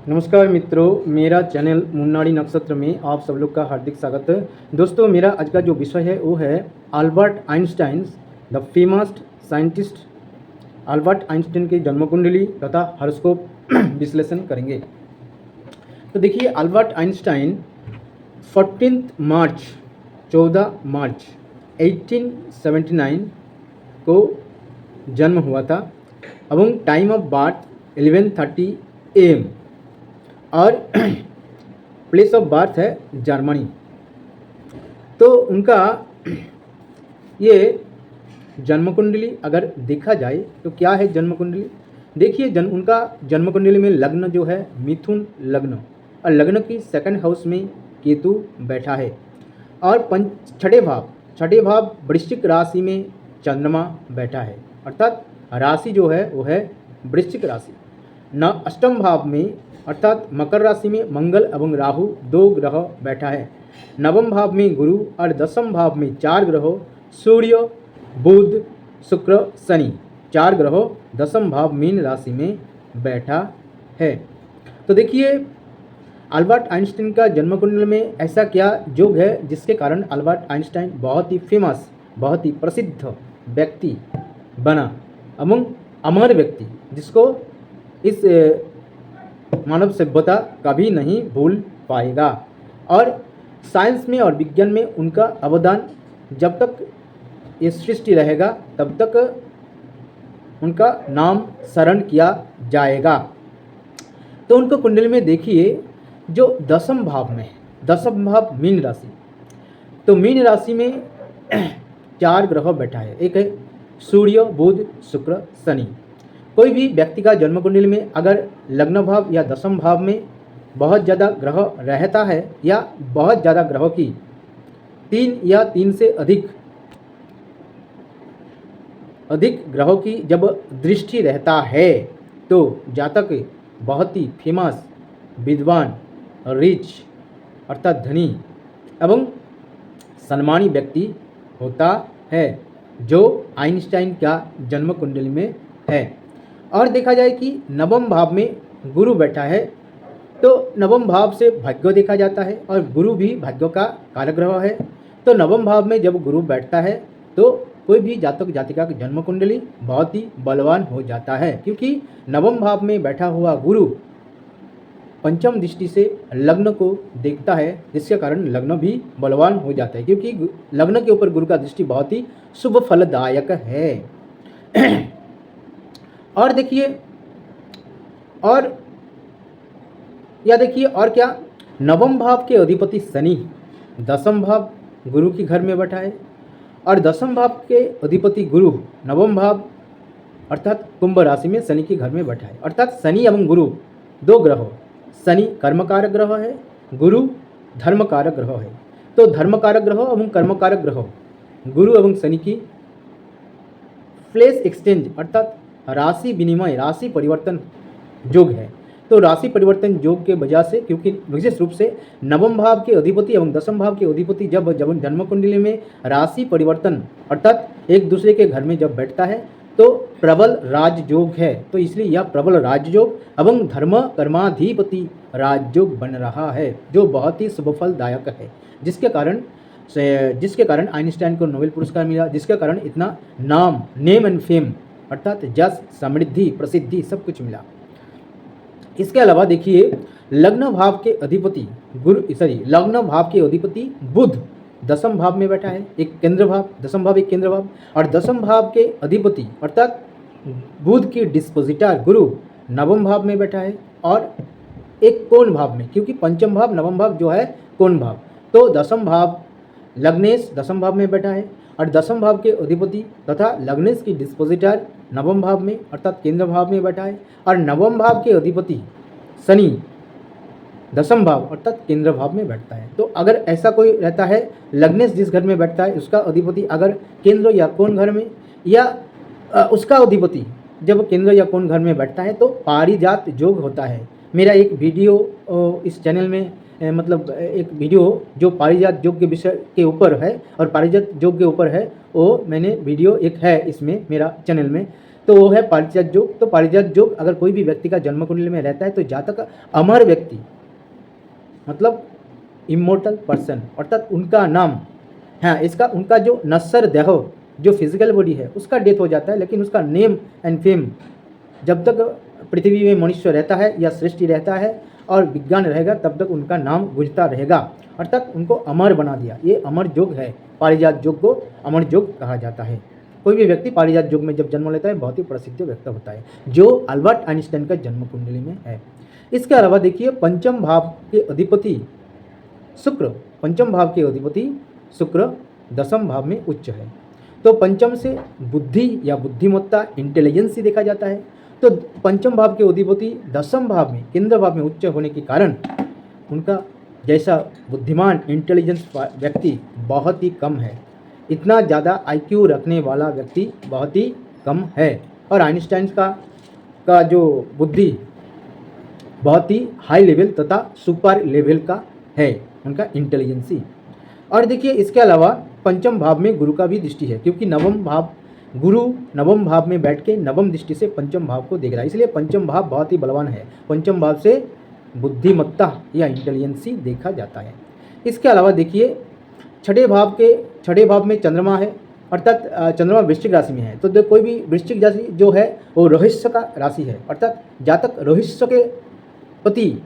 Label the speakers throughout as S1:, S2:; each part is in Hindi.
S1: नमस्कार मित्रों, मेरा चैनल मुन्नाडी नक्षत्र में आप सब लोग का हार्दिक स्वागत है। दोस्तों, मेरा आज का जो विषय है वो है Albert Einstein, the famous scientist. Albert Einstein की जन्म कुंडली तथा हॉरोस्कोप विश्लेषण करेंगे। तो देखिए, अल्बर्ट आइंस्टाइन 14 मार्च 1879 को जन्म हुआ था एवं टाइम ऑफ बर्थ 11:30 AM और प्लेस ऑफ बर्थ है जर्मनी। तो उनका ये जन्म कुंडली अगर देखा जाए तो क्या है जन्म कुंडली। देखिए, उनका जन्म कुंडली में लग्न जो है मिथुन लग्न, और लग्न की सेकंड हाउस में केतु बैठा है, और छठे भाव वृश्चिक राशि में चंद्रमा बैठा है, अर्थात राशि जो है वो है वृश्चिक राशि। अष्टम भाव में अर्थात मकर राशि में मंगल एवं राहु दो ग्रह बैठा है। नवम भाव में गुरु और दसम भाव में चार ग्रहों सूर्य बुध शुक्र शनि, चार ग्रहों दसम भाव मीन राशि में बैठा है। तो देखिए, अल्बर्ट आइंस्टाइन का जन्म कुंडली में ऐसा क्या योग है जिसके कारण अल्बर्ट आइंस्टाइन बहुत ही फेमस, बहुत ही प्रसिद्ध व्यक्ति बना एवं अमर व्यक्ति, जिसको इस मानव सभ्यता कभी नहीं भूल पाएगा। और साइंस में और विज्ञान में उनका अवदान जब तक ये सृष्टि रहेगा तब तक उनका नाम स्मरण किया जाएगा। तो उनको कुंडली में देखिए, जो दसम भाव में, दसम भाव मीन राशि, तो मीन राशि में चार ग्रह बैठा है। एक है सूर्य बुध शुक्र शनि। कोई भी व्यक्ति का जन्म कुंडली में अगर लग्न भाव या दसम भाव में बहुत ज़्यादा ग्रह रहता है, या बहुत ज़्यादा ग्रहों की तीन या तीन से अधिक ग्रहों की जब दृष्टि रहता है, तो जातक बहुत ही फेमस, विद्वान, रिच अर्थात धनी एवं सम्मानी व्यक्ति होता है, जो आइंस्टाइन का जन्म कुंडली में है। और देखा जाए कि नवम भाव में गुरु बैठा है, तो नवम भाव से भाग्य देखा जाता है, और गुरु भी भाग्य का कारक ग्रह है। तो नवम भाव में जब गुरु बैठता है तो कोई भी जातक जातिका की जन्म कुंडली बहुत ही बलवान हो जाता है, क्योंकि नवम भाव में बैठा हुआ गुरु पंचम दृष्टि से लग्न को देखता है, जिसके कारण लग्न भी बलवान हो जाता है, क्योंकि लग्न के ऊपर गुरु का दृष्टि बहुत ही शुभ फलदायक है। और देखिए, और क्या, नवम भाव के अधिपति शनि दसम भाव गुरु के घर में बैठा है, और दसम भाव के अधिपति गुरु नवम भाव अर्थात कुंभ राशि में शनि के घर में बैठा है। अर्थात शनि एवं गुरु दो ग्रह, शनि कर्मकारक ग्रह है, गुरु धर्मकारक ग्रह है। तो धर्मकारक ग्रह एवं कर्मकारक ग्रह गुरु एवं शनि की फ्लैश एक्सचेंज अर्थात राशि विनिमय, राशि परिवर्तन योग है। तो राशि परिवर्तन योग के वजह से, क्योंकि विशेष रूप से नवम भाव के अधिपति एवं दसम भाव के अधिपति जब जन्म कुंडली में राशि परिवर्तन अर्थात एक दूसरे के घर में जब बैठता है तो प्रबल राजयोग है। तो इसलिए यह प्रबल राजयोग एवं धर्म कर्माधिपति राजयोग बन रहा है, जो बहुत ही शुभ फलदायक है, जिसके कारण आइंस्टाइन को नोबेल पुरस्कार मिला, जिसके कारण इतना नाम, नेम एंड फेम अर्थात जस, समृद्धि, प्रसिद्धि सब कुछ मिला। इसके अलावा देखिए, लग्न भाव के अधिपति बुध दसम भाव में बैठा है, एक केंद्र भाव, दसम भाव एक केंद्र भाव, और दसम भाव के अधिपति अर्थात बुध की डिस्पोजिटर गुरु नवम भाव में बैठा है, और एक कोण भाव में, क्योंकि पंचम भाव नवम भाव जो है कोण भाव। तो दसम भाव लग्नेश दसम भाव में बैठा है, और दसम भाव के अधिपति तथा लग्नेश की डिस्पोजिटर नवम भाव में अर्थात केंद्र भाव में बैठा है, और नवम भाव के अधिपति शनि दसम भाव अर्थात केंद्र भाव में बैठता है। तो अगर ऐसा कोई रहता है, लग्नेश जिस घर में बैठता है उसका अधिपति अगर केंद्र या कोण घर में, या उसका अधिपति जब केंद्र या कोण घर में बैठता है, तो पारिजात योग होता है। मेरा एक वीडियो इस चैनल में मतलब एक वीडियो जो पारिजात योग के विषय के ऊपर है और पारिजात योग के ऊपर है, वो मैंने वीडियो एक है इसमें मेरा चैनल में, तो वो है पारिजात योग। तो पारिजात योग अगर कोई भी व्यक्ति का जन्म कुंडली में रहता है तो जातक अमर व्यक्ति, मतलब इमोर्टल पर्सन, अर्थात उनका नाम, हाँ इसका उनका जो नश्वर देह, जो फिजिकल बॉडी है उसका डेथ हो जाता है, लेकिन उसका नेम एंड फेम जब तक पृथ्वी में मनुष्य रहता है या सृष्टि रहता है और विज्ञान रहेगा तब तक उनका नाम गूंजता रहेगा, अर्थात उनको अमर बना दिया। ये अमर योग है, पारिजात योग को अमर योग कहा जाता है। कोई भी व्यक्ति पारिजात योग में जब जन्म लेता है बहुत ही प्रसिद्ध व्यक्ति होता है, जो अल्बर्ट आइंस्टाइन का जन्म कुंडली में है। इसके अलावा देखिए पंचम भाव के अधिपति शुक्र, पंचम भाव के अधिपति शुक्र दसम भाव में उच्च है। तो पंचम से बुद्धि या बुद्धिमत्ता, इंटेलिजेंस देखा जाता है। तो पंचम भाव के अधिपति दसम भाव में, केंद्र भाव में उच्च होने के कारण उनका जैसा बुद्धिमान इंटेलिजेंस व्यक्ति बहुत ही कम है। इतना ज़्यादा आईक्यू रखने वाला व्यक्ति बहुत ही कम है। और आइंस्टाइन का जो बुद्धि बहुत ही हाई लेवल तथा सुपर लेवल का है, उनका इंटेलिजेंसी। और देखिए इसके अलावा पंचम भाव में गुरु का भी दृष्टि है, क्योंकि नवम भाव, गुरु नवम भाव में बैठ के नवम दृष्टि से पंचम भाव को देख रहा है, इसलिए पंचम भाव बहुत ही बलवान है। पंचम भाव से बुद्धिमत्ता या इंटेलिजेंसी देखा जाता है। इसके अलावा देखिए छठे भाव में चंद्रमा है, अर्थात चंद्रमा वृश्चिक राशि में है। तो कोई भी वृश्चिक राशि जो है वो रहस्य का राशि है, अर्थात जातक रहस्य के प्रति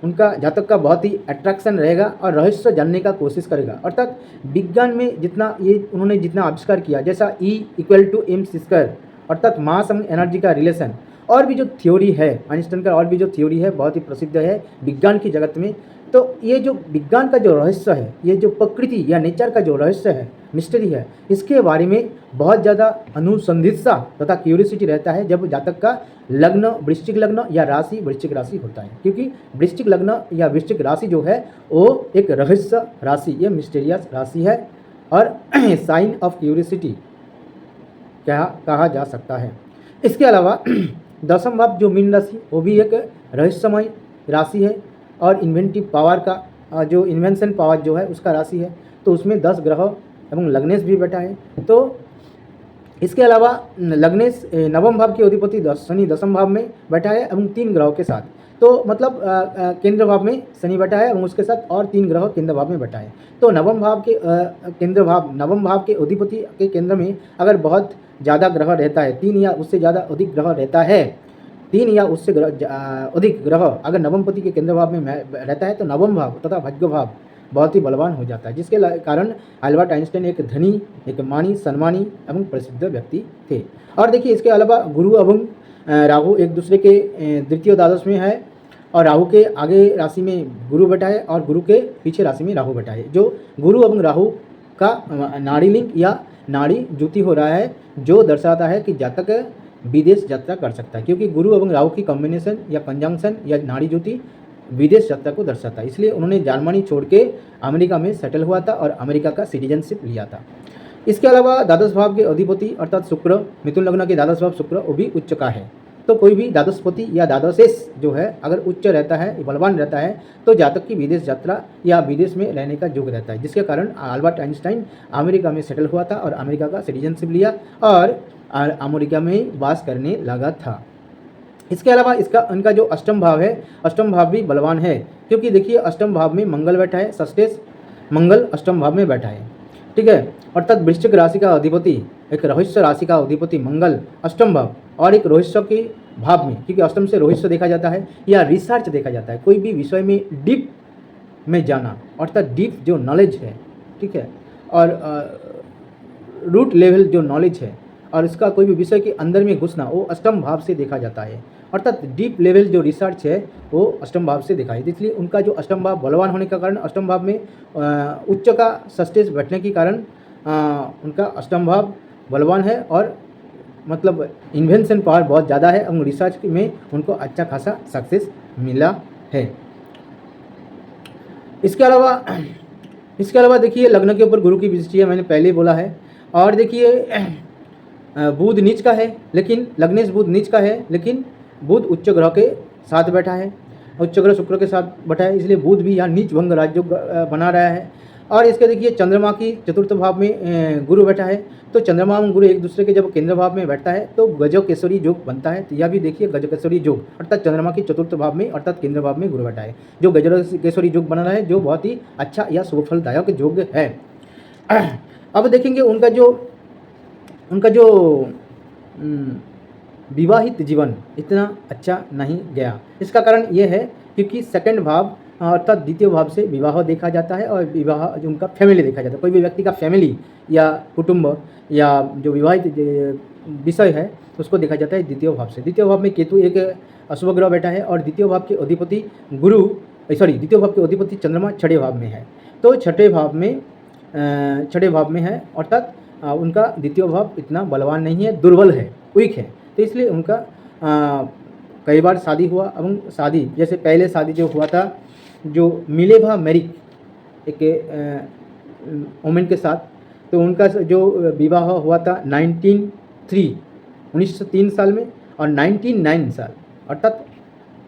S1: उनका जातक का बहुत ही अट्रैक्शन रहेगा और रहस्य जानने का कोशिश करेगा। अर्थात विज्ञान में जितना ये उन्होंने जितना आविष्कार किया, जैसा E=mc², अर्थात मास एंड एनर्जी का रिलेशन, और भी जो थ्योरी है आइंस्टाइन का, और भी जो थ्योरी है बहुत ही प्रसिद्ध है विज्ञान की जगत में। तो ये जो विज्ञान का जो रहस्य है, ये जो प्रकृति या नेचर का जो रहस्य है, मिस्ट्री है, इसके बारे में बहुत ज़्यादा अनुसंधित्सा तथा क्यूरियोसिटी रहता है जब जातक का लग्न वृश्चिक लग्न या राशि वृश्चिक राशि होता है। क्योंकि वृश्चिक लग्न या वृश्चिक राशि जो है वो एक रहस्य राशि, ये मिस्टीरियस राशि है और साइन ऑफ क्यूरियोसिटी कहा जा सकता है। इसके अलावा दसम भाव जो मीन राशि, वो भी एक रहस्यमय राशि है और इन्वेंटिव पावर का जो इन्वेंशन पावर जो है उसका राशि है। तो उसमें 10 ग्रह एवं लग्नेश भी बैठा है। तो इसके अलावा लग्नेश नवम भाव के अधिपति शनि दसम भाव में बैठा है एवं 3 ग्रहों के साथ। तो मतलब केंद्र भाव में शनि बैठा है एवं उसके साथ और 3 ग्रह केंद्र भाव में बैठा है। तो नवम भाव के अधिपति के केंद्र में अगर बहुत ज़्यादा ग्रह रहता है, 3 या उससे ज़्यादा अधिक ग्रह रहता है, 3 या उससे अधिक ग्रह अगर नवमपति के केंद्र भाव में रहता है तो नवम भाव तथा भाग्य भाव बहुत ही बलवान हो जाता है, जिसके कारण अल्बर्ट आइंस्टाइन एक धनी, एक मानी, सम्मानी एवं प्रसिद्ध व्यक्ति थे। और देखिए इसके अलावा गुरु एवं राहु एक दूसरे के द्वितीय द्वादश में है, और राहु के आगे राशि में गुरु बैठा है और गुरु के पीछे राशि में राहु बैठा है। जो गुरु एवं राहु का नाड़ी लिंक या नाड़ी जुति हो रहा है, जो दर्शाता है कि जातक विदेश यात्रा कर सकता है, क्योंकि गुरु एवं राहु की कॉम्बिनेशन या कंजंक्शन या नाड़ी जुति विदेश यात्रा को दर्शाता है। इसलिए उन्होंने जर्मनी छोड़ के अमेरिका में सेटल हुआ था और अमेरिका का सिटीजनशिप लिया था। इसके अलावा द्वादश भाव के अधिपति अर्थात शुक्र, मिथुन लग्न के द्वादश भाव शुक्र, वो भी उच्च का है। तो कोई भी द्वादशपति या द्वादशेश जो है अगर उच्च रहता है, बलवान रहता है, तो जातक की विदेश यात्रा या विदेश में रहने का योग रहता है, जिसके कारण अल्बर्ट आइंस्टाइन अमेरिका में सेटल हुआ था और अमेरिका का सिटीजनशिप लिया और अमेरिका में वास करने लगा था। इसके अलावा इनका जो अष्टम भाव है, अष्टम भाव भी बलवान है, क्योंकि देखिए अष्टम भाव में मंगल बैठा है, षष्ठेश मंगल अष्टम भाव में बैठा है, ठीक है। अर्थात वृश्चिक राशि का अधिपति, एक रहस्य राशि का अधिपति मंगल अष्टम भाव और एक रहस्य के भाव में, क्योंकि अष्टम से रहस्य देखा जाता है या रिसर्च देखा जाता है, कोई भी विषय में डीप में जाना, अर्थात डीप जो नॉलेज है, ठीक है, और रूट लेवल जो नॉलेज है और इसका कोई भी विषय के अंदर में घुसना, वो अष्टम भाव से देखा जाता है। अर्थात डीप लेवल जो रिसर्च है वो अष्टम भाव से दिखाई, इसलिए उनका जो अष्टम भाव बलवान होने के कारण, अष्टम भाव में उच्च का षष्ठेश बैठने के कारण उनका अष्टम भाव बलवान है और मतलब इन्वेंशन पावर बहुत ज़्यादा है और रिसर्च में उनको अच्छा खासा सक्सेस मिला है। इसके अलावा देखिए लग्न के ऊपर गुरु की दृष्टि है, मैंने पहले ही बोला है। और देखिए बुध नीच का है, लेकिन लग्नेश बुध नीच का है, लेकिन बुध उच्च ग्रह के साथ बैठा है, उच्च ग्रह शुक्र के साथ बैठा है, इसलिए बुध भी यहाँ नीच भंग राजयोग बना रहा है। और इसके देखिए चंद्रमा की चतुर्थ भाव में गुरु बैठा है, तो चंद्रमा और गुरु एक दूसरे के जब केंद्र भाव में बैठता है तो गजकेसरी योग बनता है। तो यह भी देखिए गजकेसरी योग, अर्थात चंद्रमा की चतुर्थ भाव में अर्थात केंद्र भाव में गुरु बैठा है, जो गजकेसरी योग बना रहा है, जो बहुत ही अच्छा या शुभफलदायक योग है। अब देखेंगे उनका जो विवाहित जीवन इतना अच्छा नहीं गया। इसका कारण ये है क्योंकि सेकंड भाव अर्थात द्वितीय भाव से विवाह देखा जाता है और विवाह जो उनका फैमिली देखा जाता है। कोई भी व्यक्ति का फैमिली या कुटुंब या जो विवाहित विषय है उसको देखा जाता है द्वितीय भाव से। द्वितीय भाव में केतु एक अशुभ ग्रह बैठा है और द्वितीय भाव के अधिपति द्वितीय भाव के अधिपति चंद्रमा छठे भाव में है। तो छठे भाव में है अर्थात उनका द्वितीय भाव इतना बलवान नहीं है, दुर्बल है, वीक है। तो इसलिए उनका कई बार शादी हुआ एवं शादी जैसे पहले शादी जो हुआ था जो मिलेवा मेरिक एक वुमेन के साथ, तो उनका जो विवाह हुआ था 1903 साल में और 1909 साल अर्थात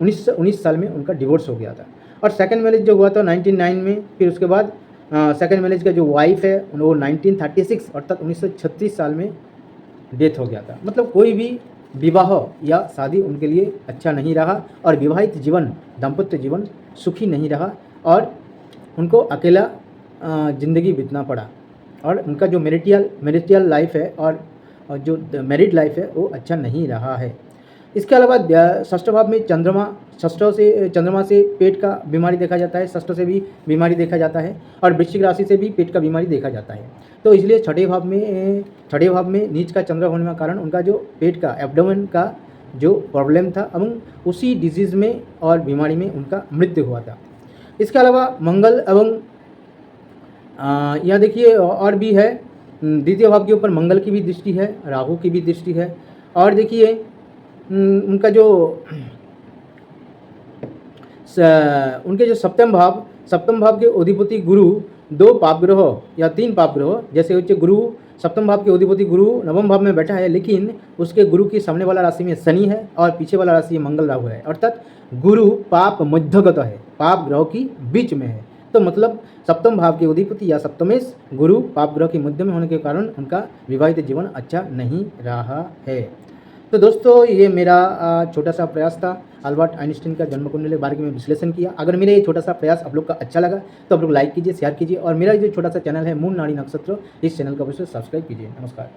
S1: 1919 साल में उनका डिवोर्स हो गया था। और सेकंड मैरिज जो हुआ था 1909 में, फिर उसके बाद सेकंड मैरिज का जो वाइफ है वो 1936 अर्थात 1936 साल में डेथ हो गया था। मतलब कोई भी विवाह या शादी उनके लिए अच्छा नहीं रहा और विवाहित जीवन दाम्पत्य जीवन सुखी नहीं रहा और उनको अकेला ज़िंदगी बिताना पड़ा और उनका जो मैरिटियल लाइफ है और जो मैरिड लाइफ है वो अच्छा नहीं रहा है। इसके अलावा षष्ठ भाव में चंद्रमा से पेट का बीमारी देखा जाता है, षष्ठ से भी बीमारी देखा जाता है और वृश्चिक राशि से भी पेट का बीमारी देखा जाता है। तो इसलिए छठे भाव में नीच का चंद्र होने का कारण उनका जो पेट का एब्डोमेन का जो प्रॉब्लम था एवं उसी डिजीज़ में और बीमारी में उनका मृत्यु हुआ था। इसके अलावा मंगल एवं यहाँ देखिए और भी है, द्वितीय भाव के ऊपर मंगल की भी दृष्टि है, राहु की भी दृष्टि है। और देखिए उनका जो उनके जो सप्तम भाव के अधिपति गुरु 2 पापग्रह या 3 पापग्रह जैसे उच्च गुरु सप्तम भाव के अधिपति गुरु नवम भाव में बैठा है, लेकिन उसके गुरु की सामने वाला राशि में शनि है और पीछे वाला राशि में मंगल राहु है, अर्थात गुरु पाप मध्यगत है, पाप ग्रह की बीच में है। तो मतलब सप्तम भाव के अधिपति या सप्तमेश गुरु पाप ग्रह के मध्य में होने के कारण उनका विवाहित जीवन अच्छा नहीं रहा है। तो दोस्तों ये मेरा छोटा सा प्रयास था अल्बर्ट आइंस्टीन का जन्म कुंडली के बारे में विश्लेषण किया। अगर मेरा ये छोटा सा प्रयास आप लोग का अच्छा लगा तो आप लोग लाइक कीजिए, शेयर कीजिए और मेरा जो छोटा सा चैनल है मून नाड़ी नक्षत्र, इस चैनल को अवश्य सब्सक्राइब कीजिए। नमस्कार।